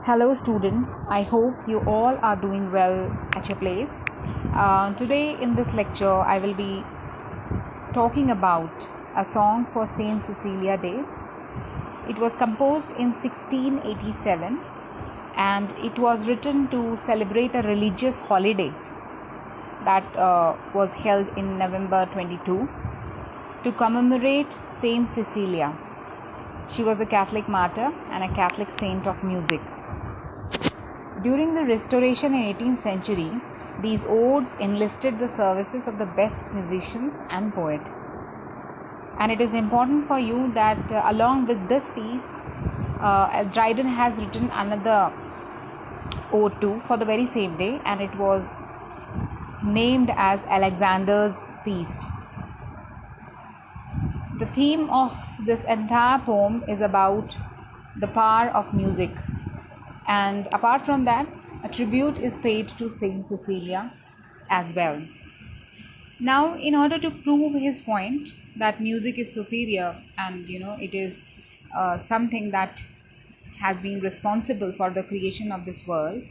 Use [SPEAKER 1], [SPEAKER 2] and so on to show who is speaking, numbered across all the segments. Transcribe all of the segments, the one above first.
[SPEAKER 1] Hello students, I hope you all are doing well at your place. Today in this lecture I will be talking about a song for St. Cecilia Day. It was composed in 1687 and it was written to celebrate a religious holiday that was held in November 22 to commemorate St. Cecilia. She was a Catholic martyr and a Catholic saint of music. During the Restoration in 18th century, these odes enlisted the services of the best musicians and poets. And it is important for you that along with this piece, Dryden has written another ode too for the very same day, and it was named as Alexander's Feast. The theme of this entire poem is about the power of music. And apart from that, a tribute is paid to St. Cecilia as well. Now, in order to prove his point that music is superior and it is something that has been responsible for the creation of this world,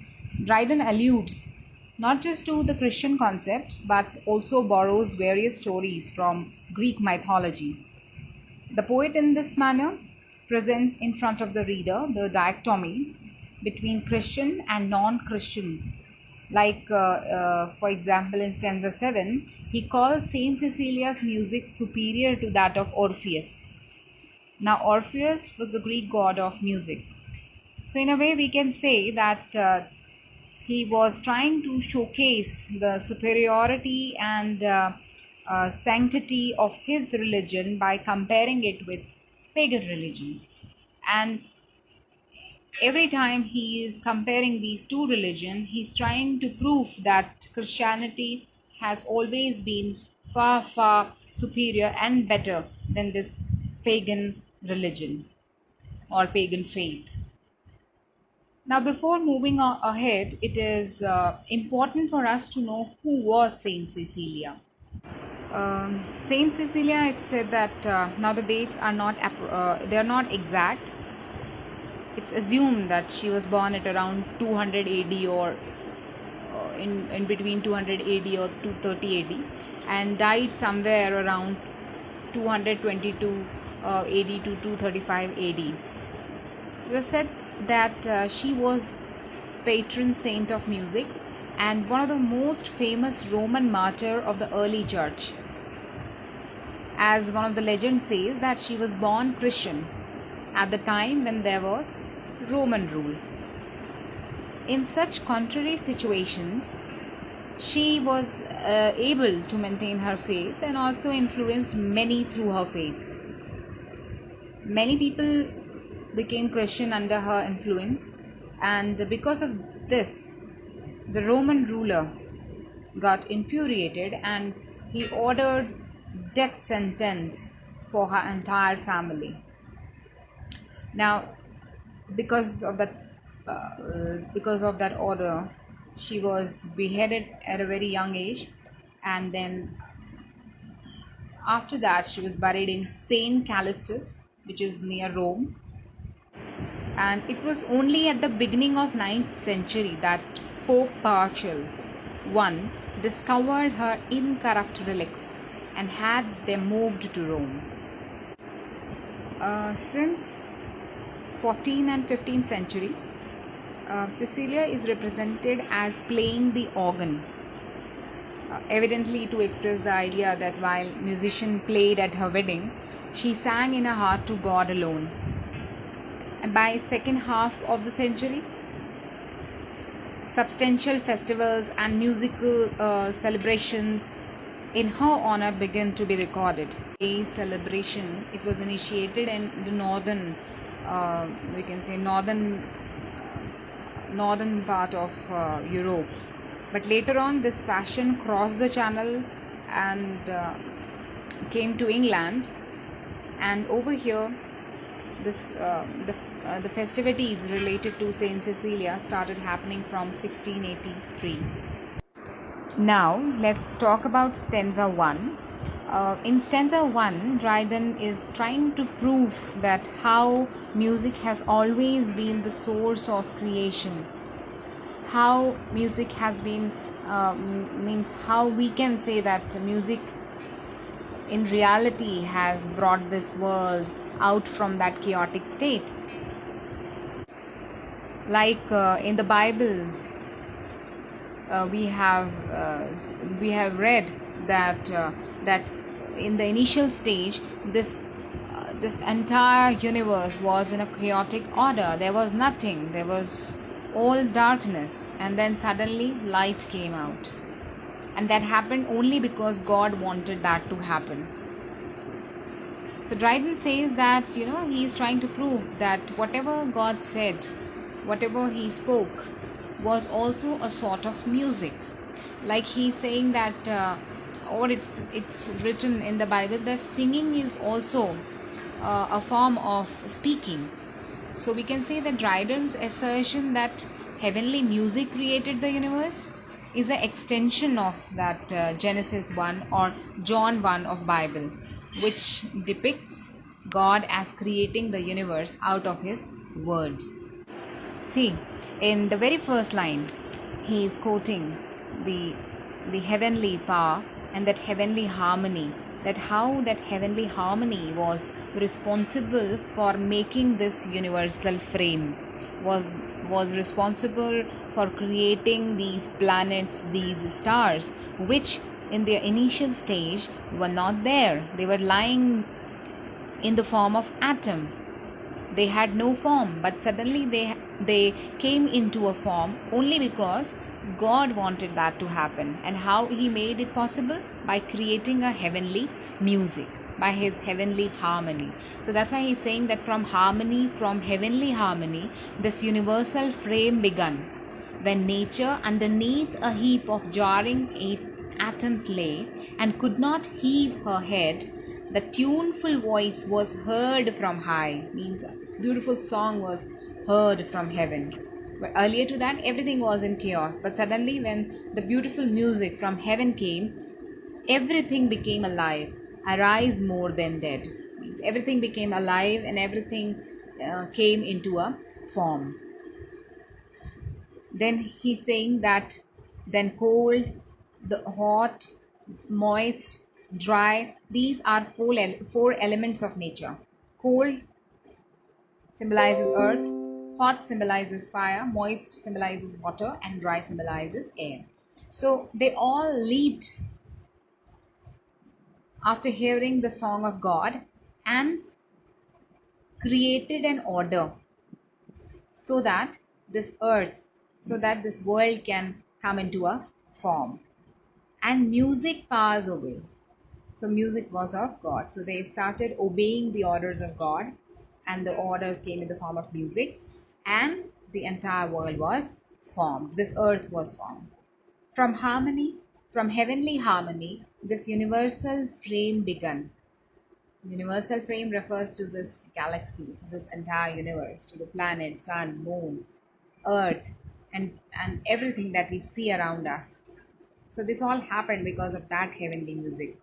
[SPEAKER 1] Dryden alludes not just to the Christian concept but also borrows various stories from Greek mythology. The poet in this manner presents in front of the reader the dichotomy between Christian and non-Christian. Like, for example, in stanza 7, he calls St. Cecilia's music superior to that of Orpheus. Now, Orpheus was the Greek god of music. So, in a way, we can say that he was trying to showcase the superiority and sanctity of his religion by comparing it with pagan religion. And every time he is comparing these two religions, he's trying to prove that Christianity has always been far, far superior and better than this pagan religion or pagan faith. Now, before moving ahead, it is important for us to know who was Saint Cecilia. Saint Cecilia, it's said that now the dates are not they are not exact. It's assumed that she was born at around 200 AD or in between 200 AD or 230 AD and died somewhere around 222 AD to 235 AD. It was said that she was patron saint of music and one of the most famous Roman martyr of the early church. As one of the legends says that she was born Christian at the time when there was Roman rule. In such contrary situations, she was able to maintain her faith and also influenced many through her faith. Many people became Christian under her influence, and because of this, the Roman ruler got infuriated and he ordered death sentence for her entire family. Now, because of that order, she was beheaded at a very young age, and then after that she was buried in St. Callistus, which is near Rome. And it was only at the beginning of 9th century that Pope Paschal I discovered her incorrupt relics and had them moved to Rome. Since 14th and 15th century, Cecilia is represented as playing the organ, evidently to express the idea that while musician played at her wedding, she sang in her heart to God alone. And by second half of the century, substantial festivals and musical celebrations in her honor began to be recorded. A celebration, it was initiated in the northern part of Europe, but later on this fashion crossed the channel and came to England, and over here the festivities related to Saint Cecilia started happening from 1683. Now let's talk about stanza 1, In stanza 1, Dryden is trying to prove that how music has always been the source of creation, how music has been means how we can say that music in reality has brought this world out from that chaotic state. Like in the Bible, we have read that in the initial stage, this entire universe was in a chaotic order. There was nothing. There was all darkness, and then suddenly light came out, and that happened only because God wanted that to happen. So Dryden says that he is trying to prove that whatever God said, whatever he spoke, was also a sort of music. Like he's saying that, or it's written in the Bible that singing is also a form of speaking. So we can say that Dryden's assertion that heavenly music created the universe is an extension of that Genesis 1 or John 1 of Bible, which depicts God as creating the universe out of his words. See, in the very first line, he is quoting the heavenly power and that heavenly harmony, that how that heavenly harmony was responsible for making this universal frame, was responsible for creating these planets, these stars, which in their initial stage were not there. They were lying in the form of atom. They had no form, but suddenly they came into a form only because God wanted that to happen. And how he made it possible? By creating a heavenly music, by his heavenly harmony. So that's why he's saying that from heavenly harmony, this universal frame begun, when nature underneath a heap of jarring atoms lay, and could not heave her head. The tuneful voice was heard from high, means a beautiful song was heard from heaven. But earlier to that, everything was in chaos. But suddenly, when the beautiful music from heaven came, everything became alive. Arise more than dead. Means everything became alive and everything came into a form. Then he's saying that then cold, the hot, moist, dry, these are four elements of nature. Cold symbolizes earth, hot symbolizes fire, moist symbolizes water, and dry symbolizes air. So they all leaped after hearing the song of God and created an order so that this world can come into a form. And music passed away. So music was of God. So they started obeying the orders of God, and the orders came in the form of music, and the entire world was formed. This earth was formed. From harmony, from heavenly harmony, this universal frame began. Universal frame refers to this galaxy, to this entire universe, to the planet, sun, moon, earth, and everything that we see around us. So this all happened because of that heavenly music.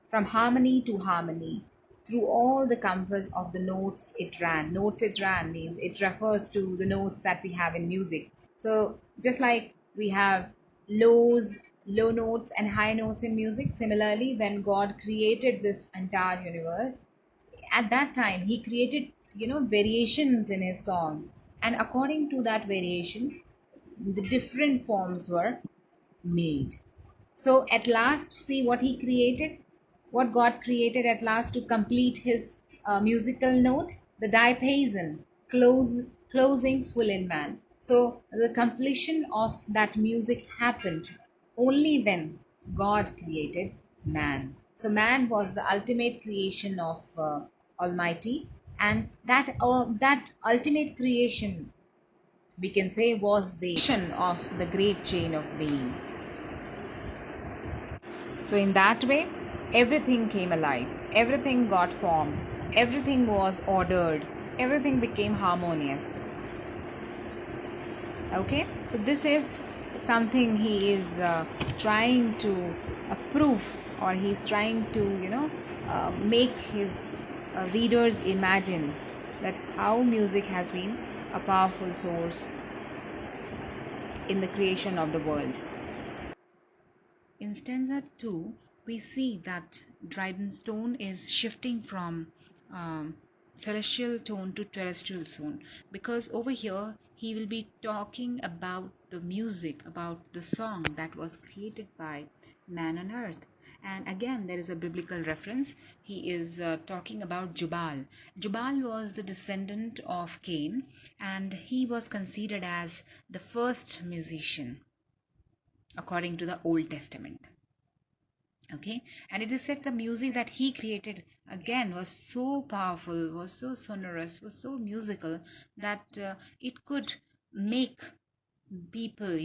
[SPEAKER 1] From harmony to harmony, through all the compass of the notes it ran. Notes it ran means it refers to the notes that we have in music. So just like we have low notes and high notes in music, similarly when God created this entire universe, at that time he created variations in his song, and according to that variation the different forms were made. So at last, see what he created, what God created at last to complete his musical note, the diapason, closing full in man. So the completion of that music happened only when God created man. So man was the ultimate creation of Almighty, and that ultimate creation, we can say, was the creation of the great chain of being. So in that way, everything came alive, everything got formed, everything was ordered, everything became harmonious. Okay, so this is something he is trying to prove or he's trying to make his readers imagine that how music has been a powerful source in the creation of the world. In stanza 2, we see that Dryden's tone is shifting from celestial tone to terrestrial tone, because over here he will be talking about the music, about the song that was created by man on earth. And again, there is a biblical reference. He is talking about Jubal. Jubal was the descendant of Cain, and he was considered as the first musician according to the Old Testament. Okay, and it is said the music that he created again was so powerful, was so sonorous, was so musical that it could make people,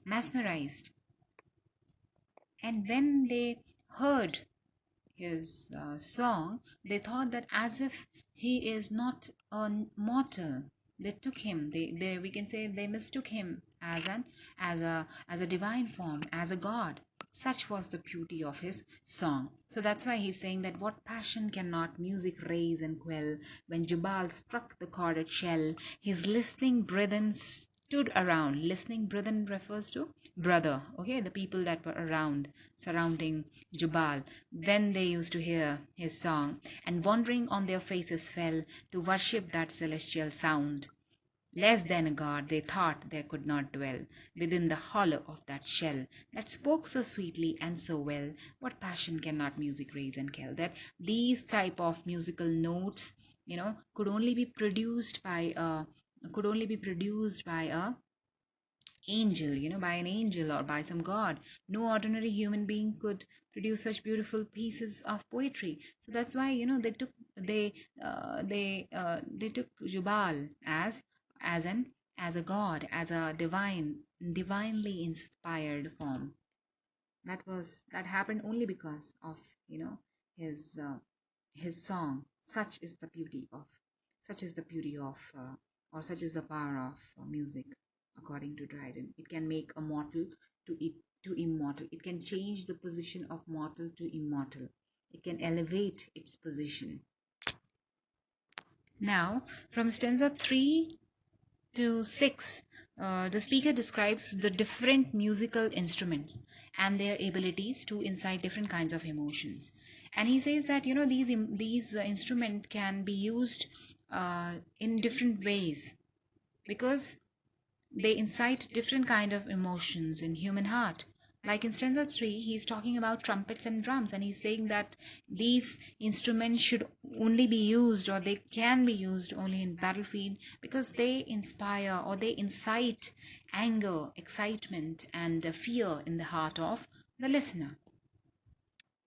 [SPEAKER 1] mesmerized. And when they heard his song, they thought that as if he is not a mortal. They took him. They we can say they mistook him as a divine form, as a god. Such was the beauty of his song. So that's why he's saying that what passion cannot music raise and quell. When Jubal struck the chorded shell, his listening brethren stood around. Listening brethren refers to brother. Okay, the people that were around, surrounding Jubal, when they used to hear his song, and wondering on their faces fell to worship that celestial sound. Less than a god they thought there could not dwell within the hollow of that shell that spoke so sweetly and so well. What passion cannot music raise and kill? That these type of musical notes, could only be produced by a angel, by an angel or by some god. No ordinary human being could produce such beautiful pieces of poetry. So that's why they took Jubal as a god, as a divinely inspired form. That happened only because of his his song. Such is the beauty of or such is the power of music. According to Dryden, it can make a mortal to immortal. It can change the position of mortal to immortal. It can elevate its position. Now, from stanza 3 to 6, the speaker describes the different musical instruments and their abilities to incite different kinds of emotions. And he says that these instruments can be used in different ways, because they incite different kind of emotions in human heart. Like in stanza 3, he's talking about trumpets and drums, and he's saying that these instruments should only be used, or they can be used only in battlefield, because they inspire or they incite anger, excitement, and fear in the heart of the listener.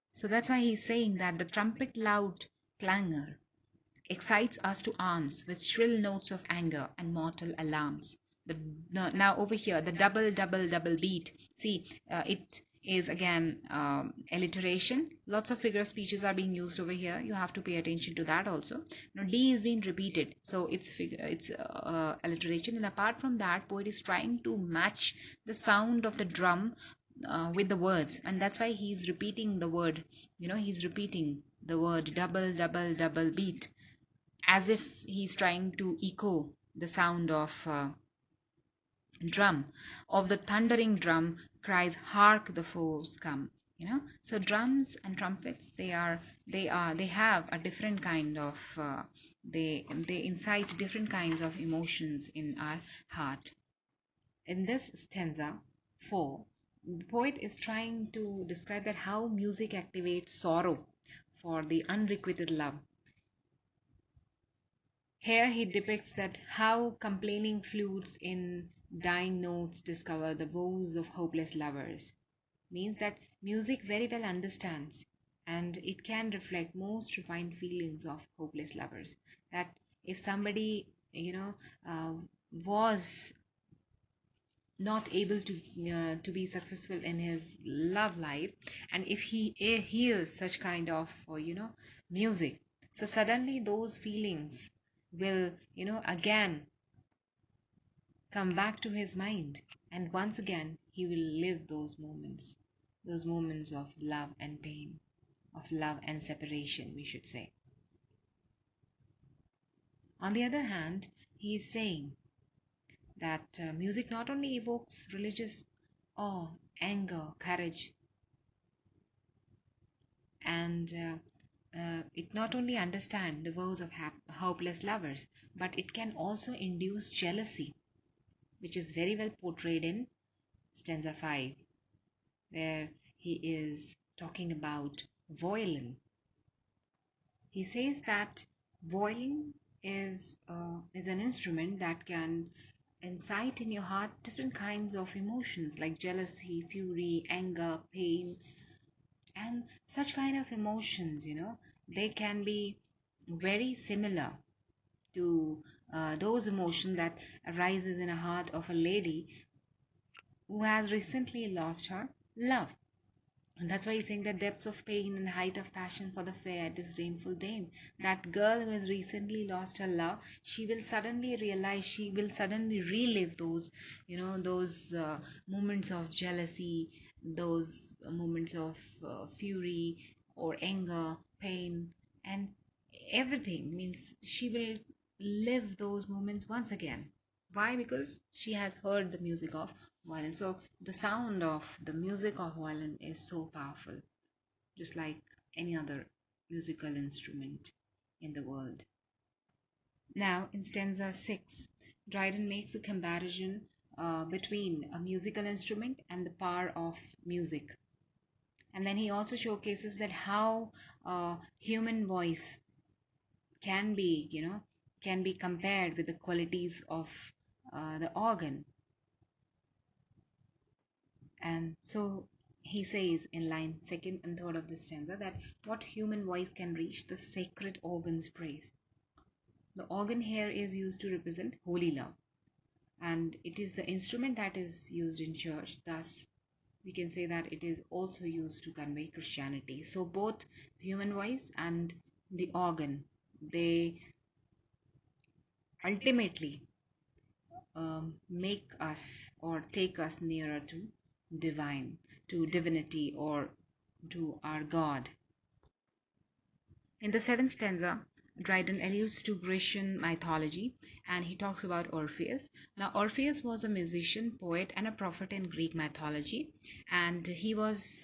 [SPEAKER 1] So that's why he's saying that the trumpet loud clangor excites us to arms with shrill notes of anger and mortal alarms. Now over here, the double, double, double beat. See, it is again alliteration. Lots of figure of speeches are being used over here. You have to pay attention to that also. Now D is being repeated, so it's alliteration. And apart from that, poet is trying to match the sound of the drum with the words, and that's why he's repeating the word. He's repeating the word double, double, double beat, as if he's trying to echo the sound of drum, of the thundering drum cries, hark the foes come. So drums and trumpets, they have a different kind of they incite different kinds of emotions in our heart. In this stanza 4, the poet is trying to describe that how music activates sorrow for the unrequited love. Here he depicts that how complaining flutes in dying notes discover the woes of hopeless lovers. Means that music very well understands, and it can reflect most refined feelings of hopeless lovers. That if somebody was not able to be successful in his love life, and if he hears such kind of music, so suddenly those feelings will again come back to his mind, and once again he will live those moments.
[SPEAKER 2] those moments of love and pain, of love and separation, we should say. On the other hand, he is saying that music not only evokes religious awe, anger, courage, and it not only understands the woes of hopeless lovers, but it can also induce jealousy, which is very well portrayed in stanza 5, where he is talking about violin. He says that violin is an instrument that can incite in your heart different kinds of emotions like jealousy, fury, anger, pain, and such kind of emotions. They can be very similar to those emotions that arises in a heart of a lady who has recently lost her love. And that's why he's saying the depths of pain and height of passion for the fair, disdainful dame. That girl who has recently lost her love, she will suddenly realize, she will suddenly relive those, those moments of jealousy, those moments of fury or anger, pain, and everything. Means she will live those moments once again. Why? Because she had heard the music of violin. So the sound of the music of violin is so powerful, just like any other musical instrument in the world. Now, in stanza 6, Dryden makes a comparison between a musical instrument and the power of music. And then he also showcases that how human voice can be, can be compared with the qualities of the organ. And so he says in line second and third of this stanza that what human voice can reach, the sacred organ's praise. The organ here is used to represent holy love, and it is the instrument that is used in church. Thus, we can say that it is also used to convey Christianity. So both human voice and the organ, they ultimately make us or take us nearer to divine, to divinity, or to our God. In the seventh stanza, Dryden alludes to Grecian mythology and he talks about Orpheus. Now, Orpheus was a musician, poet, and a prophet in Greek mythology, and he was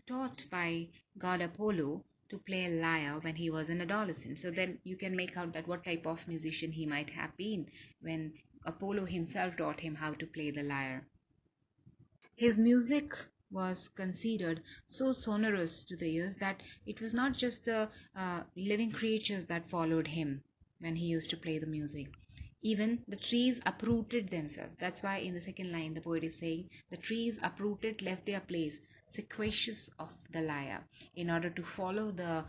[SPEAKER 2] taught by god Apollo to play a lyre when he was an adolescent. So then you can make out that what type of musician he might have been when Apollo himself taught him how to play the lyre. His music was considered so sonorous to the ears that it was not just the living creatures that followed him when he used to play the music. Even the trees uprooted themselves. That's why in the second line the poet is saying the trees uprooted left their place, sequacious of the lyre, in order to follow the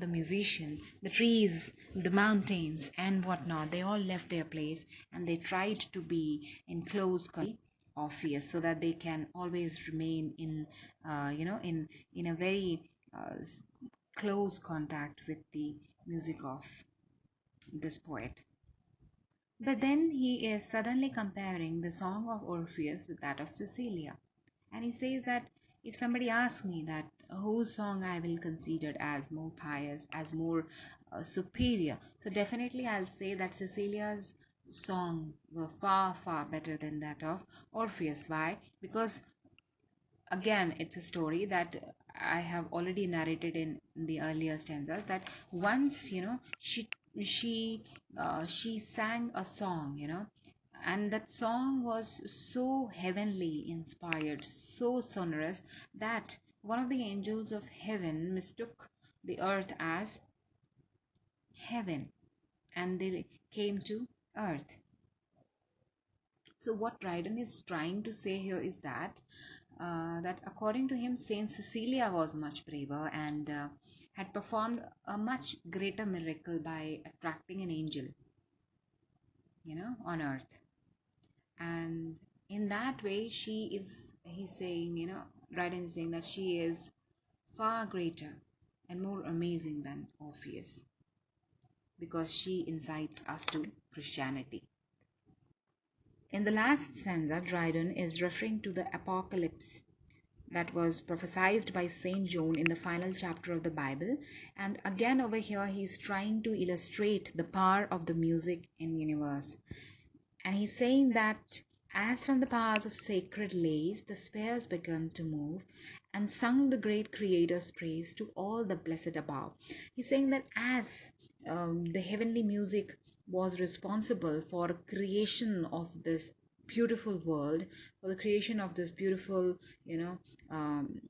[SPEAKER 2] musician. The trees, the mountains, and whatnot, they all left their place and they tried to be in close Orpheus so that they can always remain in in a very close contact with the music of this poet. But then he is suddenly comparing the song of Orpheus with that of Cecilia. And he says that if somebody asks me that whose song I will consider as more pious, as more superior, so definitely I'll say that Cecilia's song were far, far better than that of Orpheus. Why? Because again, it's a story that I have already narrated in the earlier stanzas that once, she sang a song, and that song was so heavenly inspired, so sonorous that one of the angels of heaven mistook the earth as heaven and they came to earth. So what Dryden is trying to say here is that according to him, Saint Cecilia was much braver and had performed a much greater miracle by attracting an angel, on earth. And in that way, he's saying, Dryden is saying that she is far greater and more amazing than Orpheus because she incites us to Christianity. In the last stanza, Dryden is referring to the apocalypse that was prophesied by Saint John in the final chapter of the Bible. And again over here he's trying to illustrate the power of the music in universe. And he's saying that as from the powers of sacred lays the spheres began to move and sung the great Creator's praise to all the blessed above. He's saying that as the heavenly music was responsible for creation of this beautiful world, for the creation of this beautiful, um,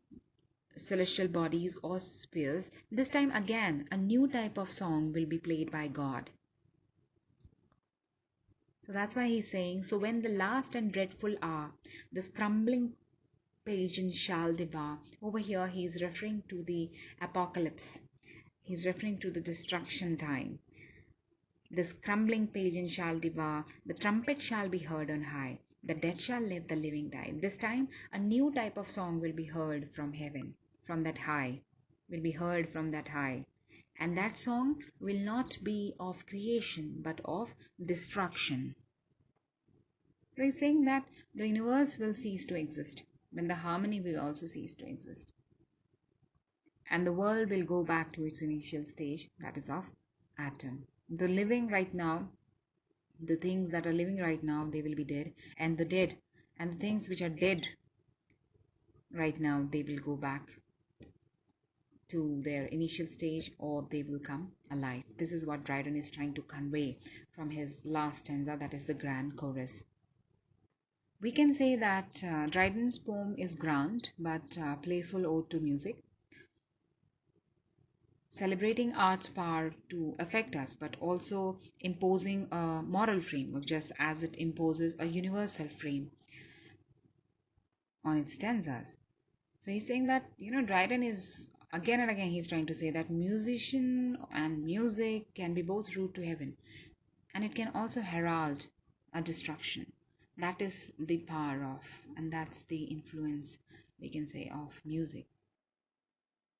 [SPEAKER 2] celestial bodies or spheres, this time again a new type of song will be played by God. So that's why he's saying, so when the last and dreadful hour, this crumbling pageant shall devour. Over here he's referring to the apocalypse. He's referring to the destruction time. This crumbling pageant shall devour, the trumpet shall be heard on high, the dead shall live, the living die. This time a new type of song will be heard from heaven, from that high, will be heard from that high. And that song will not be of creation but of destruction. So he's saying that the universe will cease to exist when the harmony will also cease to exist. And the world will go back to its initial stage, that is of atom. The living right now, the things that are living right now, they will be dead. And the dead, and the things which are dead right now, they will go back to their initial stage or they will come alive. This is what Dryden is trying to convey from his last stanza, that is the grand chorus. We can say that Dryden's poem is grand but playful ode to music, celebrating art's power to affect us, but also imposing a moral framework just as it imposes a universal frame on its stanzas. So he's saying that, Dryden is again and again he's trying to say that musician and music can be both route to heaven and it can also herald a destruction. That is the power of, and that's the influence, we can say, of music.